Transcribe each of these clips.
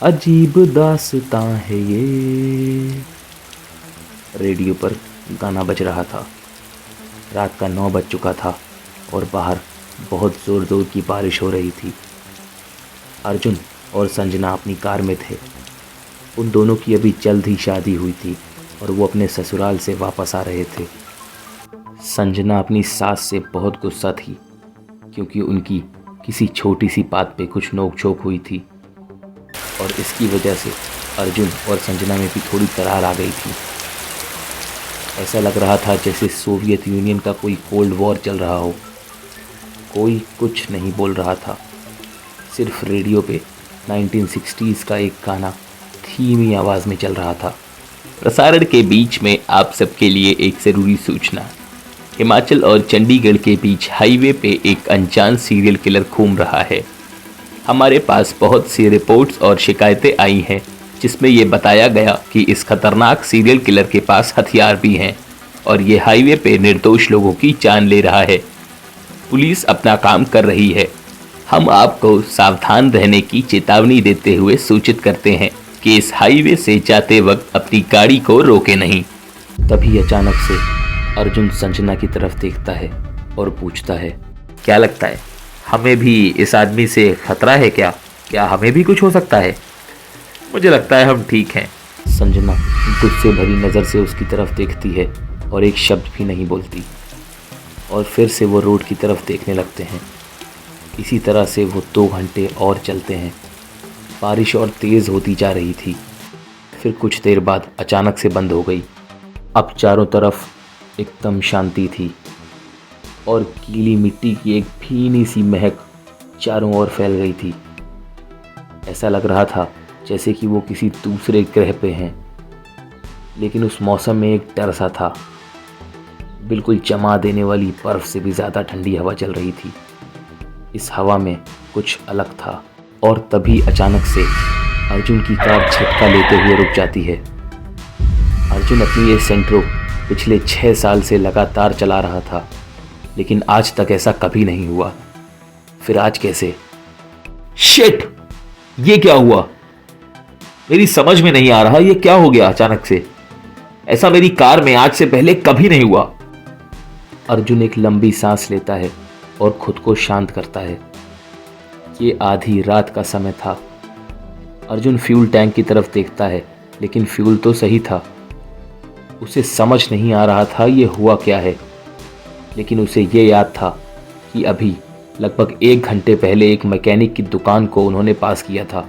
अजीब दास्तां है ये। रेडियो पर गाना बज रहा था। रात का 9 बज चुका था और बाहर बहुत ज़ोर ज़ोर की बारिश हो रही थी। अर्जुन और संजना अपनी कार में थे। उन दोनों की अभी जल्द ही शादी हुई थी और वो अपने ससुराल से वापस आ रहे थे। संजना अपनी सास से बहुत गुस्सा थी क्योंकि उनकी किसी छोटी सी बात पे कुछ नोक-झोंक हुई थी और इसकी वजह से अर्जुन और संजना में भी थोड़ी दरार आ गई थी। ऐसा लग रहा था जैसे सोवियत यूनियन का कोई कोल्ड वॉर चल रहा हो। कोई कुछ नहीं बोल रहा था। सिर्फ रेडियो पे 1960s का एक गाना धीमी आवाज़ में चल रहा था। प्रसारण के बीच में आप सबके लिए एक ज़रूरी सूचना। हिमाचल और चंडीगढ़ के बीच हाईवे पे एक अनजान सीरियल किलर घूम रहा है। हमारे पास बहुत सी रिपोर्ट्स और शिकायतें आई हैं जिसमें ये बताया गया कि इस खतरनाक सीरियल किलर के पास हथियार भी हैं और ये हाईवे पे निर्दोष लोगों की जान ले रहा है। पुलिस अपना काम कर रही है। हम आपको सावधान रहने की चेतावनी देते हुए सूचित करते हैं कि इस हाईवे से जाते वक्त अपनी गाड़ी को रोके नहीं। तभी अचानक से अर्जुन संजना की तरफ देखता है और पूछता है, क्या लगता है, हमें भी इस आदमी से खतरा है क्या? क्या हमें भी कुछ हो सकता है? मुझे लगता है हम ठीक हैं। संजना गुस्से भरी नज़र से उसकी तरफ देखती है और एक शब्द भी नहीं बोलती और फिर से वो रोड की तरफ देखने लगते हैं। इसी तरह से वो 2 घंटे और चलते हैं। बारिश और तेज़ होती जा रही थी। फिर कुछ देर बाद अचानक से बंद हो गई। अब चारों तरफ एकदम शांति थी और गीली मिट्टी की एक भीनी सी महक चारों ओर फैल गई थी। ऐसा लग रहा था जैसे कि वो किसी दूसरे ग्रह पे हैं। लेकिन उस मौसम में एक डर सा था। बिल्कुल जमा देने वाली बर्फ़ से भी ज़्यादा ठंडी हवा चल रही थी। इस हवा में कुछ अलग था और तभी अचानक से अर्जुन की कार झटका लेते हुए रुक जाती है। अर्जुन अपनी ये सेंट्रो पिछले 6 साल से लगातार चला रहा था, लेकिन आज तक ऐसा कभी नहीं हुआ। फिर आज कैसे? शिट! ये क्या हुआ? मेरी समझ में नहीं आ रहा, ये क्या हो गया अचानक से? ऐसा मेरी कार में आज से पहले कभी नहीं हुआ। अर्जुन एक लंबी सांस लेता है और खुद को शांत करता है। ये आधी रात का समय था। अर्जुन फ्यूल टैंक की तरफ देखता है, लेकिन फ्यूल तो सही था। उसे समझ नहीं आ रहा था ये हुआ क्या है, लेकिन उसे ये याद था कि अभी लगभग 1 घंटे पहले एक मैकेनिक की दुकान को उन्होंने पास किया था।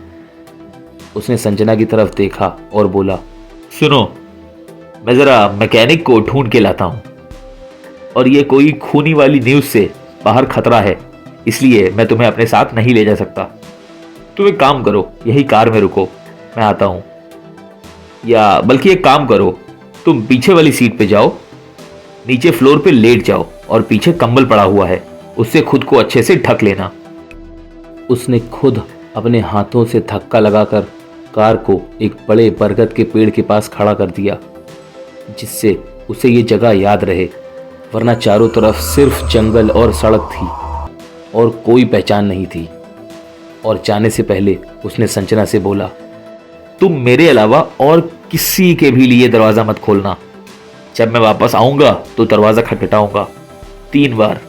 उसने संजना की तरफ देखा और बोला, सुनो, मैं ज़रा मैकेनिक को ढूंढ के लाता हूँ और ये कोई खूनी वाली न्यूज़ से बाहर खतरा है, इसलिए मैं तुम्हें अपने साथ नहीं ले जा सकता। तुम एक काम करो, यही कार में रुको, मैं आता हूँ। या बल्कि एक काम करो, तुम पीछे वाली सीट पे जाओ, नीचे फ्लोर पे लेट जाओ और पीछे कंबल पड़ा हुआ है, उससे खुद को अच्छे से ढक लेना। उसने खुद अपने हाथों से धक्का लगाकर कार को एक बड़े बरगद के पेड़ के पास खड़ा कर दिया, जिससे उसे ये जगह याद रहे, वरना चारों तरफ सिर्फ जंगल और सड़क थी और कोई पहचान नहीं थी। और जाने से पहले उसने संजना से बोला, तुम मेरे अलावा और किसी के भी लिए दरवाज़ा मत खोलना। जब मैं वापस आऊंगा तो दरवाज़ा खटखटाऊंगा 3 बार।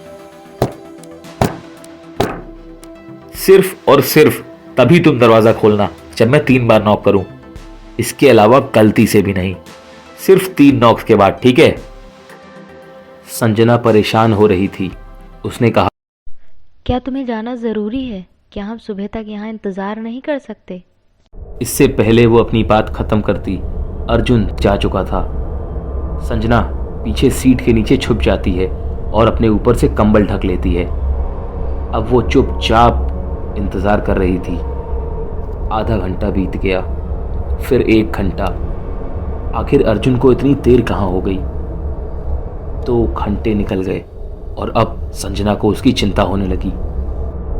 सिर्फ और सिर्फ तभी तुम दरवाज़ा खोलना जब मैं 3 बार नॉक करूं। इसके अलावा गलती से भी नहीं। सिर्फ 3 नॉक्स के बाद, ठीक है? संजना परेशान हो रही थी। उसने कहा, क्या तुम्हें जाना ज़रूरी है? क्या हम सुबह तक यहाँ इंतज़ार नहीं कर सकते? इससे पहले वो अपनी बात खत्म करती, अर्जुन जा चुका था। संजना पीछे सीट के नीचे छुप जाती है और अपने ऊपर से कंबल ढक लेती है। अब वो चुपचाप इंतज़ार कर रही थी। आधा घंटा बीत गया, फिर 1 घंटा। आखिर अर्जुन को इतनी देर कहाँ हो गई? 2 घंटे निकल गए और अब संजना को उसकी चिंता होने लगी।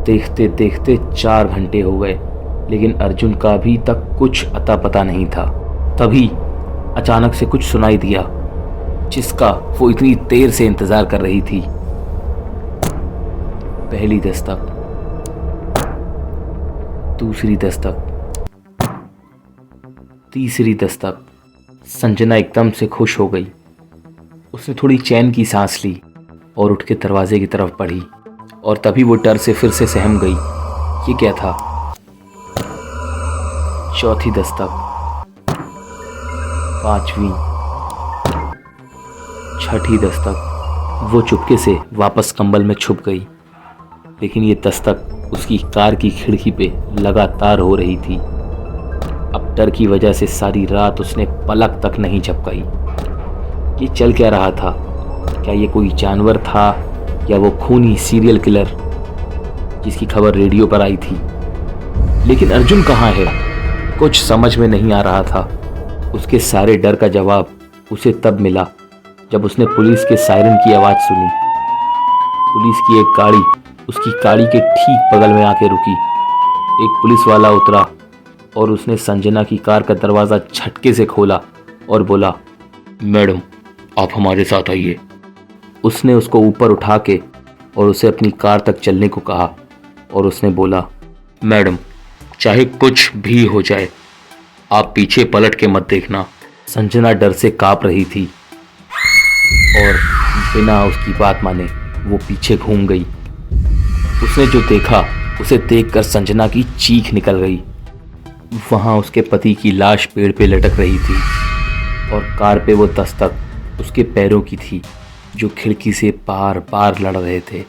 देखते देखते 4 घंटे हो गए, लेकिन अर्जुन का अभी तक कुछ अता पता नहीं था। तभी अचानक से कुछ सुनाई दिया, जिसका वो इतनी देर से इंतजार कर रही थी। पहली दस्तक, दूसरी दस्तक, तीसरी दस्तक। संजना एकदम से खुश हो गई। उसने थोड़ी चैन की सांस ली और उठ के दरवाजे की तरफ बढ़ी, और तभी वो डर से फिर से सहम गई। ये क्या था? चौथी दस्तक, पांचवी, छठी दस्तक। वो चुपके से वापस कंबल में छुप गई, लेकिन ये दस्तक उसकी कार की खिड़की पे लगातार हो रही थी। अब डर की वजह से सारी रात उसने पलक तक नहीं झपकाई। ये चल क्या रहा था? क्या ये कोई जानवर था या वो खूनी सीरियल किलर जिसकी खबर रेडियो पर आई थी? लेकिन अर्जुन कहाँ है? कुछ समझ में नहीं आ रहा था। उसके सारे डर का जवाब उसे तब मिला जब उसने पुलिस के सायरन की आवाज़ सुनी। पुलिस की एक गाड़ी उसकी गाड़ी के ठीक बगल में आके रुकी। एक पुलिस वाला उतरा और उसने संजना की कार का दरवाज़ा झटके से खोला और बोला, मैडम आप हमारे साथ आइए। उसने उसको ऊपर उठा के और उसे अपनी कार तक चलने को कहा, और उसने बोला, मैडम चाहे कुछ भी हो जाए आप पीछे पलट के मत देखना। संजना डर से कांप रही थी और बिना उसकी बात माने वो पीछे घूम गई। उसने जो देखा उसे देखकर संजना की चीख निकल गई। वहाँ उसके पति की लाश पेड़ पे लटक रही थी और कार पे वो दस्तक उसके पैरों की थी जो खिड़की से बार बार लड़ रहे थे।